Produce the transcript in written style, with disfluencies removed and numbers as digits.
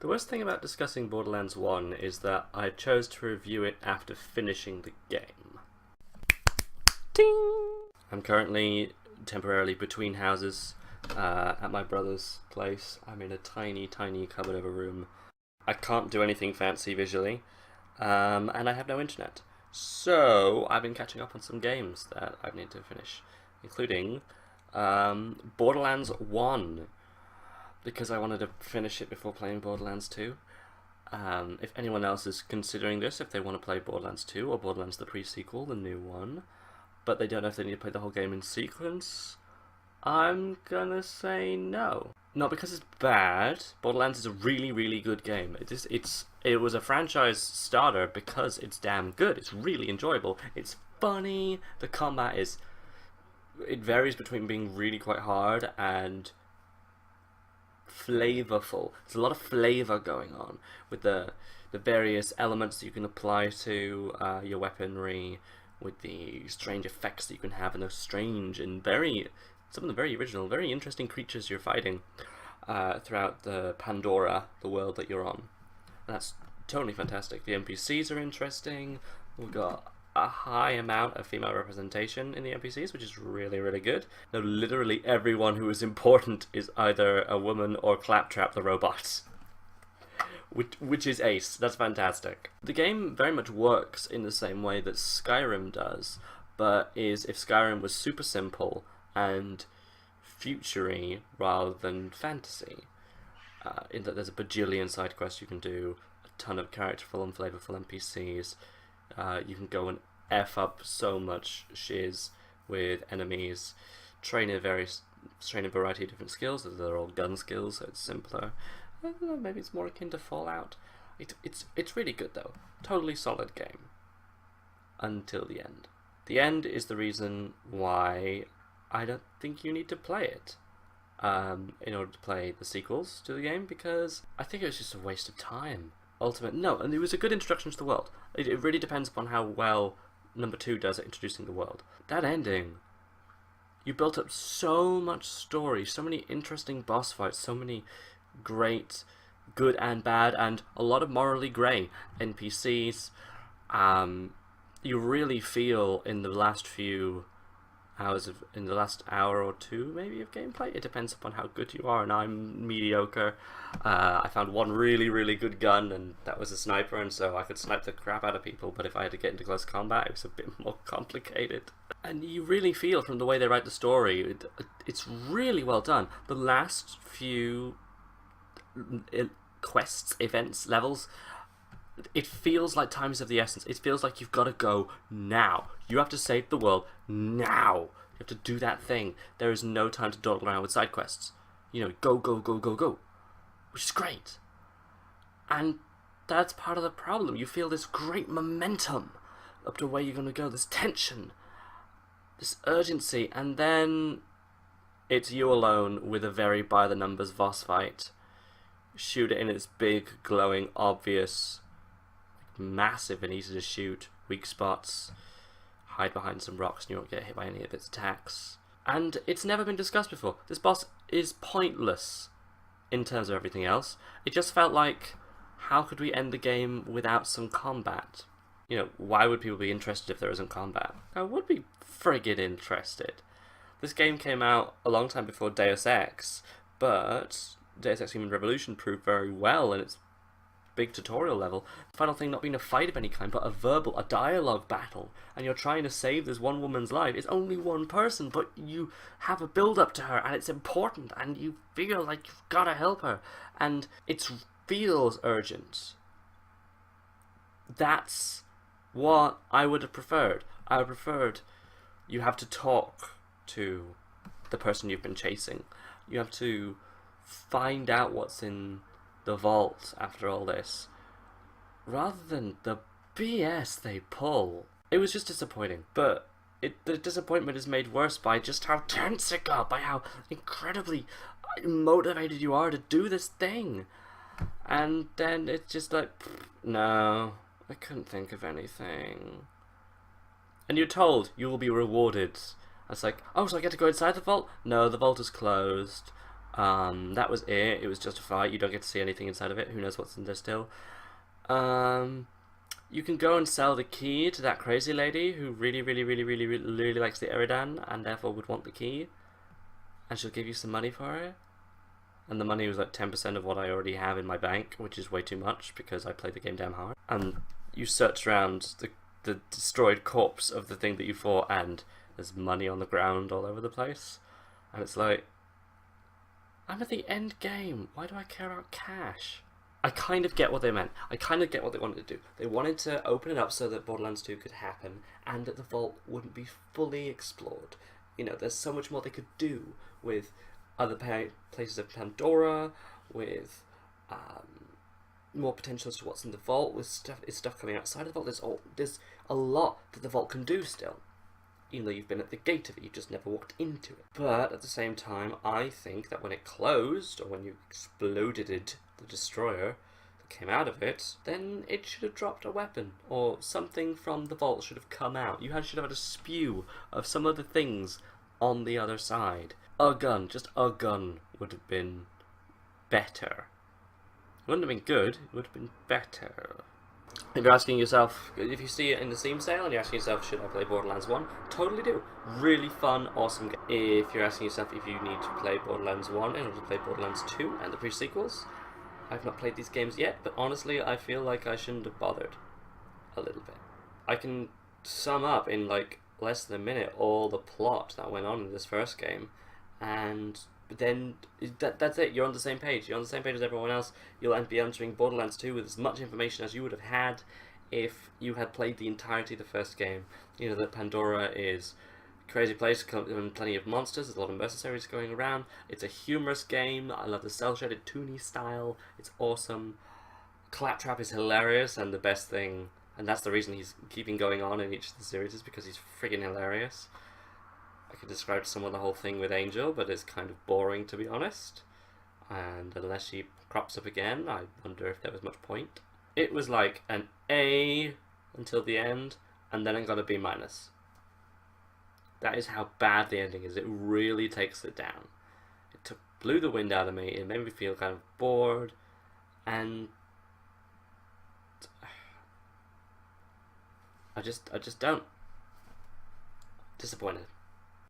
The worst thing about discussing Borderlands 1 is that I chose to review it after finishing the game. Ding! I'm currently temporarily between houses at my brother's place. I'm in a tiny cupboard of a room. I can't do anything fancy visually, and I have no internet. So I've been catching up on some games that I need to finish, including Borderlands 1. Because I wanted to finish it before playing Borderlands 2. If anyone else is considering this, if they want to play Borderlands 2 or Borderlands the pre-sequel, the new one, but they don't know if they need to play the whole game in sequence, I'm gonna say no. Not because it's bad. Borderlands is a really good game. It was a franchise starter because it's damn good. It's really enjoyable. It's funny. The combat it varies between being really quite hard and flavorful. There's a lot of flavor going on with the various elements that you can apply to your weaponry, with the strange effects that you can have, and those strange and some of the very original, very interesting creatures you're fighting throughout the Pandora, the world that you're on. And that's totally fantastic. The NPCs are interesting. We've got a high amount of female representation in the NPCs, which is really good. Now, literally everyone who is important is either a woman or Claptrap the robot, which is ace. That's fantastic. The game very much works in the same way that Skyrim does, but is if Skyrim was super simple and futury rather than fantasy, in that there's a bajillion side quests you can do, a ton of characterful and flavorful NPCs. You can go and F up so much shiz with enemies, train a variety of different skills. They're all gun skills, so it's simpler. I don't know, maybe it's more akin to Fallout. It's really good though. Totally solid game. Until the end. The end is the reason why I don't think you need to play it in order to play the sequels to the game, because I think it was just a waste of time. And it was a good introduction to the world. It really depends upon how well number 2 does at introducing the world. That ending, you built up so much story, so many interesting boss fights, so many great good and bad, and a lot of morally grey NPCs. You really feel in the last hour or two maybe of gameplay. It depends upon how good you are, and I'm mediocre. I found one really good gun, and that was a sniper, and so I could snipe the crap out of people, but if I had to get into close combat, it was a bit more complicated. And you really feel from the way they write the story, it's really well done. The last few quests, events, levels, it feels like time is of the essence. It feels like you've got to go now. You have to save the world now. You have to do that thing. There is no time to dawdle around with side quests. Go, which is great. And that's part of the problem. You feel this great momentum up to where you're going to go, this tension, this urgency, and then it's you alone with a very by-the-numbers boss fight. Shoot it in its big, glowing, obvious, massive and easy to shoot weak spots, hide behind some rocks and you won't get hit by any of its attacks. And it's never been discussed before. This boss is pointless in terms of everything else. It just felt like, how could we end the game without some combat? Why would people be interested if there isn't combat? I would be friggin' interested. This game came out a long time before Deus Ex, but Deus Ex Human Revolution proved very well in its big tutorial level. The final thing not being a fight of any kind, but a dialogue battle, and you're trying to save this one woman's life. It's only one person, but you have a build-up to her, and it's important, and you feel like you've got to help her, and it feels urgent. That's what I would have preferred. I would have preferred you have to talk to the person you've been chasing. You have to find out what's in the vault after all this, rather than the BS they pull. It was just disappointing, but the disappointment is made worse by just how tense it got, by how incredibly motivated you are to do this thing. And then it's just like, no, I couldn't think of anything. And you're told you will be rewarded. It's like, oh, so I get to go inside the vault? No, the vault is closed. That was it. It was just a fight. You don't get to see anything inside of it. Who knows what's in there still. You can go and sell the key to that crazy lady who really likes the Eridan and therefore would want the key. And she'll give you some money for it. And the money was like 10% of what I already have in my bank, which is way too much because I played the game damn hard. And you search around the destroyed corpse of the thing that you fought, and there's money on the ground all over the place. And it's like, I'm at the end game. Why do I care about cash? I kind of get what they meant. I kind of get what they wanted to do. They wanted to open it up so that Borderlands 2 could happen and that the vault wouldn't be fully explored. You know, there's so much more they could do with other places of Pandora, with more potential as to what's in the vault, with stuff coming outside of the vault. There's a lot that the vault can do still. Even though you've been at the gate of it, you've just never walked into it. But at the same time, I think that when it closed, or when you exploded the destroyer that came out of it, then it should have dropped a weapon, or something from the vault should have come out. You should have had a spew of some other things on the other side. A gun, just a gun, would have been better. It wouldn't have been good, it would have been better. If you're asking yourself, if you see it in the Steam sale and you're asking yourself, should I play Borderlands 1? Totally do. Really fun, awesome game. If you're asking yourself if you need to play Borderlands 1 in order to play Borderlands 2 and the pre-sequels, I've not played these games yet, but honestly, I feel like I shouldn't have bothered. A little bit. I can sum up in like less than a minute all the plot that went on in this first game, and then that's it. You're on the same page. You're on the same page as everyone else. You'll be entering Borderlands 2 with as much information as you would have had if you had played the entirety of the first game. You know that Pandora is a crazy place, and plenty of monsters. There's a lot of mercenaries going around. It's a humorous game. I love the cel-shaded, toony style. It's awesome. Claptrap is hilarious, and the best thing, and that's the reason he's keeping going on in each of the series, is because he's friggin' hilarious. I could describe to someone the whole thing with Angel, but it's kind of boring, to be honest. And unless she crops up again, I wonder if there was much point. It was like an A until the end, and then it got a B-. That is how bad the ending is. It really takes it down. It blew the wind out of me. It made me feel kind of bored, and I just don't. Disappointed.